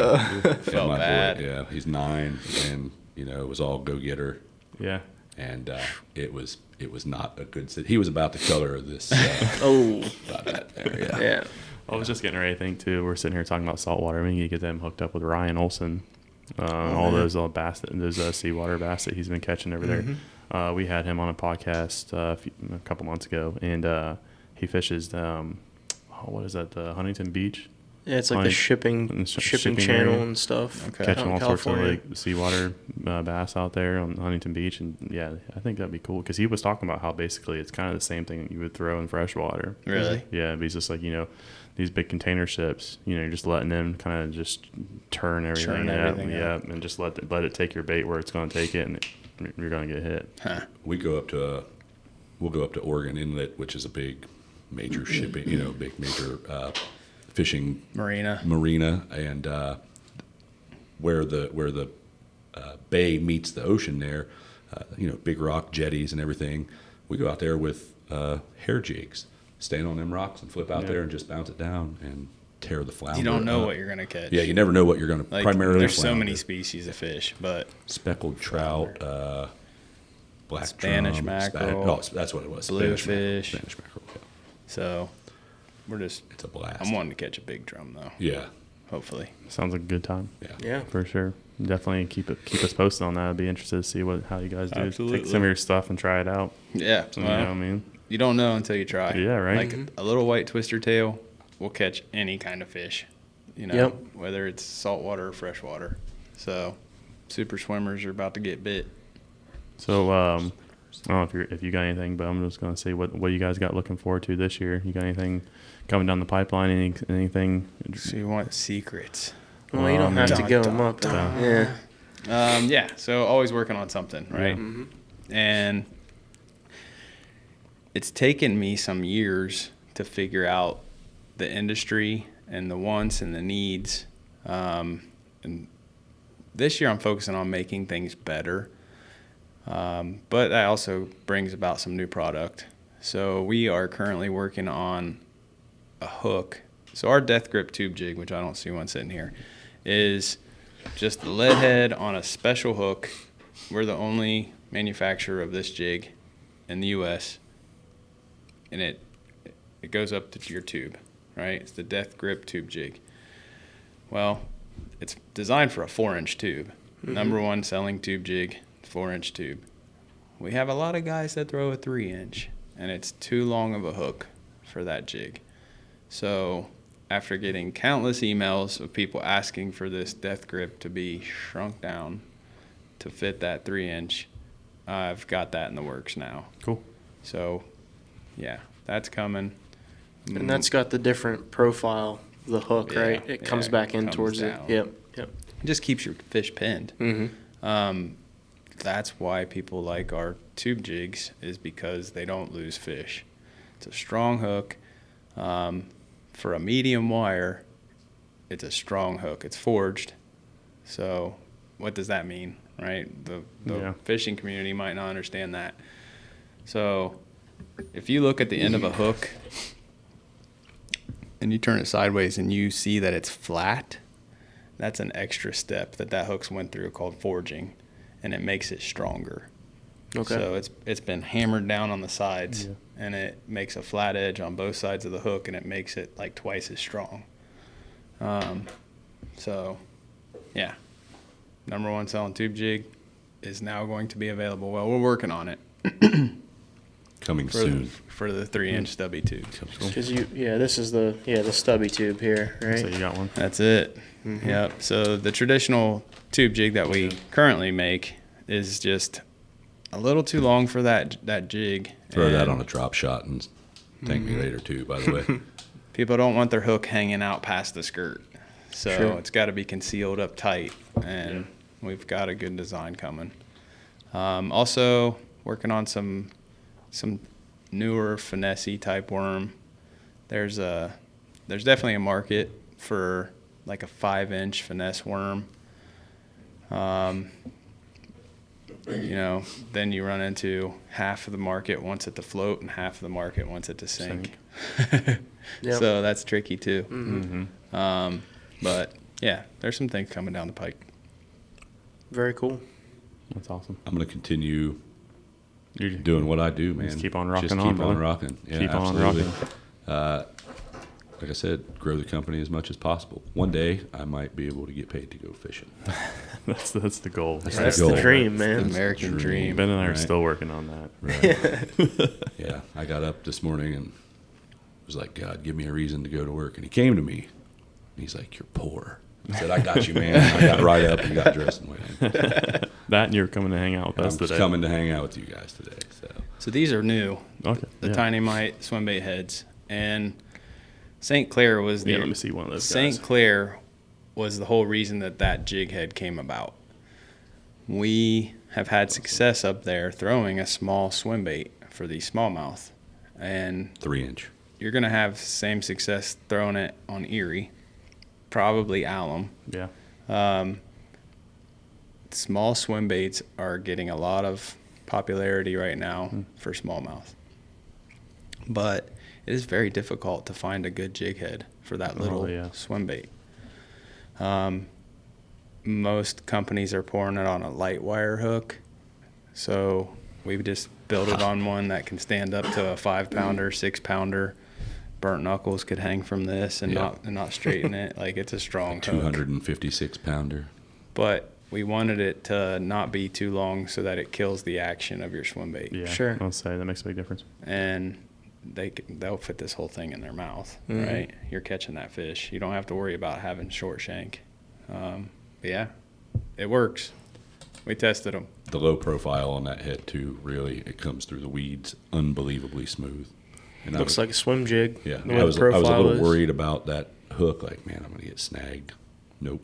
Felt my bad. boy, yeah, he's 9, and it was all go getter, Yeah. and it was not a good. He was about the color of this. Oh. About that there, yeah. Yeah. I was just getting ready to think, too. We're sitting here talking about saltwater. I mean, you get them hooked up with Ryan Olson. All those little bass, those seawater bass that he's been catching over there. We had him on a podcast a couple months ago, and he fishes, what is that, the Huntington Beach? Yeah, it's like the shipping channel area. and stuff. Okay. Catching all sorts of California. seawater bass out there on Huntington Beach, and yeah, I think that'd be cool because he was talking about how basically it's kind of the same thing that you would throw in freshwater. Really? Yeah, but he's just like these big container ships, you're just letting them kind of just turn everything up, and just let it take your bait where it's going to take it, and you're going to get hit. Huh. We'll go up to Oregon Inlet, which is a big major shipping, big major fishing Marina, and where the bay meets the ocean there, big rock jetties and everything. We go out there with hair jigs, stand on them rocks and flip out there and just bounce it down and tear the flounder. you don't know up. what you're gonna catch. Yeah, you never know what you're gonna primarily. There's so flounder. many species of fish, but Speckled trout, black Spanish drum, mackerel, that's what it was. bluefish. Spanish mackerel. Yeah. so we're just. It's a blast. I'm wanting to catch a big drum though. Yeah, Hopefully. Sounds like a good time. Yeah. For sure. Definitely keep us posted on that. I'd be interested to see how you guys do. Absolutely. Take some of your stuff and try it out. Yeah. You know what I mean? You don't know until you try. Yeah, right. Like a little white twister tail will catch any kind of fish, Yep. whether it's saltwater or freshwater. So, super swimmers are about to get bit. So I don't know if you got anything, but I'm just gonna say what you guys got looking forward to this year. You got anything coming down the pipeline? Anything? So you want secrets? Well, you don't have to Dun, give dun, them up. dun. Yeah. Yeah. So always working on something, right? Yeah. And it's taken me some years to figure out the industry and the wants and the needs. And this year I'm focusing on making things better. But that also brings about some new product. So we are currently working on a hook. So our death grip tube jig, which I don't see one sitting here, is just the lead head on a special hook. We're the only manufacturer of this jig in the U.S. And it goes up to your tube, right? It's the death grip tube jig. Well, it's designed for a 4-inch tube. Number one selling tube jig, 4-inch tube. We have a lot of guys that throw a 3-inch, and it's too long of a hook for that jig. So after getting countless emails of people asking for this death grip to be shrunk down to fit that 3-inch, I've got that in the works now. Cool. So, yeah, that's coming. And that's got the different profile of the hook, Yeah, right? It comes yeah, back in comes towards down. it. Yep. It just keeps your fish pinned. Mm-hmm. That's why people like our tube jigs, is because they don't lose fish. It's a strong hook. For a medium wire, it's a strong hook. It's forged. So what does that mean, right? The fishing community might not understand that. So if you look at the end of a hook and you turn it sideways and you see that it's flat, that's an extra step that hook's went through called forging, and it makes it stronger. Okay. So it's been hammered down on the sides, and it makes a flat edge on both sides of the hook, and it makes it like twice as strong. So, yeah, number one selling tube jig is now going to be available. Well, we're working on it. Coming soon. For the 3-inch stubby tube. Because this is the stubby tube here, right? So you got one. That's it. Mm-hmm. Yep. So the traditional tube jig that we currently make is just a little too long for that jig. Throw that on a drop shot and thank me later too, by the way. People don't want their hook hanging out past the skirt. So it's got to be concealed up tight, and we've got a good design coming. Also working on some newer finesse type worm. There's definitely a market for like a 5-inch finesse worm. Then you run into half of the market wants it to float and half of the market wants it to sink. Yep. So that's tricky too. Mm-hmm. But yeah, there's some things coming down the pike. Very cool. That's awesome. I'm going to continue You're doing what I do, man. Just keep on rocking Just on, keep on brother. rocking. Yeah, Keep on absolutely. rocking. Like I said, grow the company as much as possible. One day, I might be able to get paid to go fishing. That's the goal. That's goal. the dream, man. The American dream. Ben and I are Right. still working on that. Right. Yeah, I got up this morning and was like, God, give me a reason to go to work. And he came to me, and he's like, you're poor. I said, I got you, man. I got right up and got dressed and went in. That and you're coming to hang out with And us I'm just today. coming to hang out with you guys today. So these are new. Okay. The yeah. tiny mite swim bait heads. And St. Clair was Yeah, let me see one of those St. guys. Clair was the whole reason that jig head came about. We have had success up there throwing a small swim bait for the smallmouth. And 3-inch. you're going to have same success throwing it on Erie, probably alum. Yeah. Small swim baits are getting a lot of popularity right now for smallmouth. But it is very difficult to find a good jig head for that little swim bait. Most companies are pouring it on a light wire hook. So we just built it on one that can stand up to a 5-pounder, 6-pounder. Berndt Knuckles could hang from this and not straighten it. Like, it's a strong hook. 256-pounder. But we wanted it to not be too long so that it kills the action of your swim bait. Yeah. Sure. I'll say that makes a big difference. And they'll fit this whole thing in their mouth, right? You're catching that fish. You don't have to worry about having short shank. But yeah, it works. We tested them. The low profile on that head, too, really, it comes through the weeds unbelievably smooth. And Looks like a swim jig. Yeah, the way I was the a profile little is. worried about that hook. Like, man, I'm going to get snagged. Nope.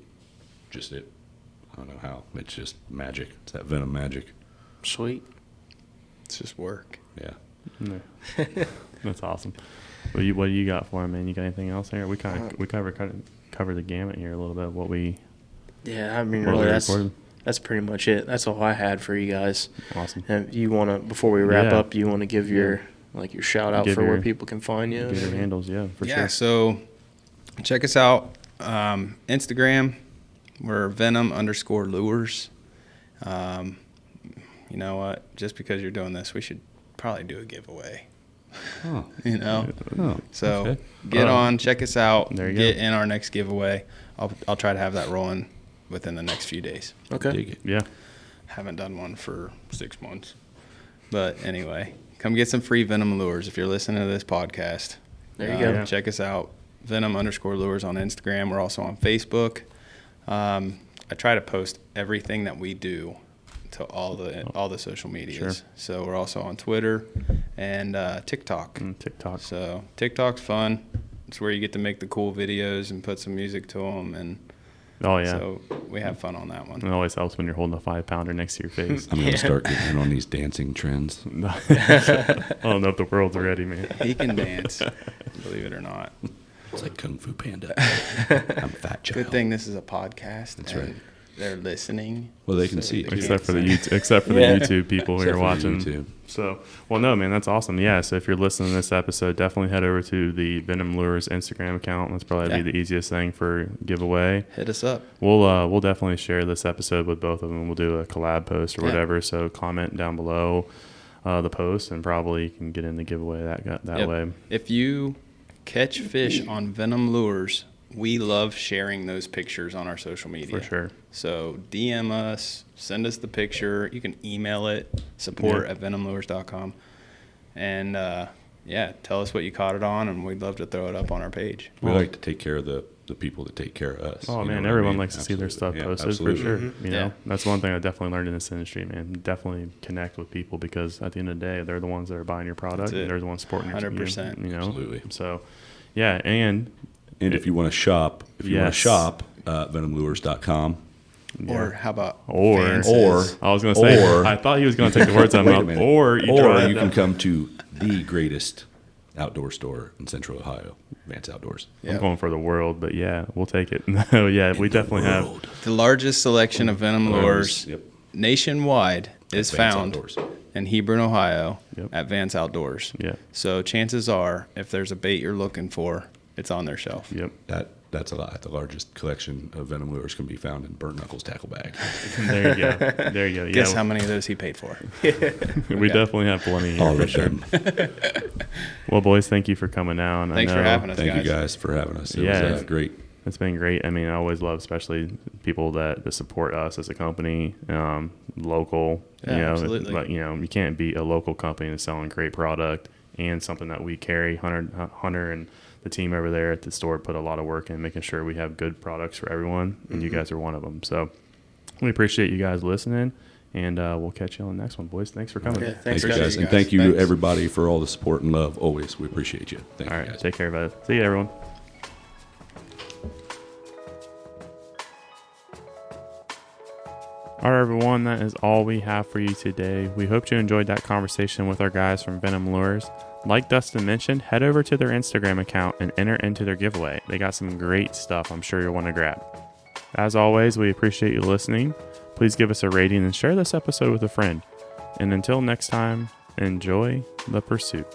Just it. I don't know how. It's just magic. It's that Venom magic. Sweet. It's just work. Yeah. Yeah. That's awesome. What do you got for him, man? You got anything else here? We covered the gamut here a little bit of what we Yeah, I mean, what really, we recorded. that's pretty much it. That's all I had for you guys. Awesome. And you want to, before we wrap Yeah. up, you want to give your shout out Give for where your- people can find you? Get your handles, yeah, for sure. So check us out. Instagram, we're Venom Lures. You know what? Just because you're doing this, we should probably do a giveaway. Oh. You know? Oh. So Okay. get on, check us out, There you get go. in our next giveaway. I'll try to have that rolling within the next few days. Okay. Dig it. Yeah. Haven't done one for 6 months. But anyway, come get some free Venom Lures if you're listening to this podcast. There you go. Yeah. Check us out, Venom_Lures on Instagram. We're also on Facebook. I try to post everything that we do to all the social medias. Sure. So we're also on Twitter and TikTok. And TikTok. So TikTok's fun. It's where you get to make the cool videos and put some music to them, and Oh, yeah. so we have fun on that one. It always helps when you're holding a 5-pounder next to your face. I'm going to start getting in on these dancing trends. I don't know if the world's ready, man. He can dance, believe it or not. It's like Kung Fu Panda. I'm Fat Child. Good thing this is a podcast. That's and right. They're listening. Well, they can see it. Except for the YouTube people who Except are for watching. YouTube. So, well, no, man, that's awesome. Yeah, so if you're listening to this episode, definitely head over to the VENOM Lures Instagram account. That's probably be the easiest thing for giveaway. Hit us up. We'll definitely share this episode with both of them. We'll do a collab post or whatever. So comment down below the post, and probably you can get in the giveaway that way. If you catch fish on VENOM Lures, we love sharing those pictures on our social media. For sure. So DM us, send us the picture. You can email it, support@venomlures.com. And, tell us what you caught it on, and we'd love to throw it up on our page. We like to take care of the people that take care of us. Oh, You man, know what everyone I mean? likes to see their stuff Yeah, posted, absolutely. for sure. Mm-hmm. You know, that's one thing I definitely learned in this industry, man. Definitely connect with people, because at the end of the day, they're the ones that are buying your product. That's it. They're the ones supporting your 100%. You know? Absolutely. So, yeah, and if you want to shop, venomlures.com. Or how about Or Vance's? I was going to say, or- I thought he was going to take the words out of Wait my a mouth. minute. Or you Or can come to the greatest outdoor store in Central Ohio, Vance Outdoors. I'm going for the world, but yeah, we'll take it. No, yeah, we definitely have. The largest selection of VENOM Lures Yep. nationwide is Vance found Outdoors. in Hebron, Ohio Yep. at Vance Outdoors. Yeah. So chances are, if there's a bait you're looking for, it's on their shelf. Yep. That's a lot. The largest collection of VENOM Lures can be found in Berndt Knuckles tackle bag. There you go. There you go. Yeah, Guess how many of those he paid for? we definitely have plenty here All for of sure. them. Well, boys, thank you for coming down. Thanks for having us, Thank guys. you guys for having us. It Yeah. was great. It's been great. I mean, I always love, especially people that support us as a company, local. Yeah, you know, absolutely. But you can't beat a local company that's selling great product and something that we carry. Hunter and the team over there at the store put a lot of work in making sure we have good products for everyone, and you guys are one of them. So we appreciate you guys listening, and we'll catch you on the next one, boys. Thanks for coming. Yeah, Thanks, guys. guys. And thank you, everybody, for all the support and love. Always. We appreciate you. Thank All you, right, guys. take care, guys. See you, everyone. All right, everyone, that is all we have for you today. We hope you enjoyed that conversation with our guys from VENOM Lures. Like Dustin mentioned, head over to their Instagram account and enter into their giveaway. They got some great stuff I'm sure you'll want to grab. As always, we appreciate you listening. Please give us a rating and share this episode with a friend. And until next time, enjoy the pursuit.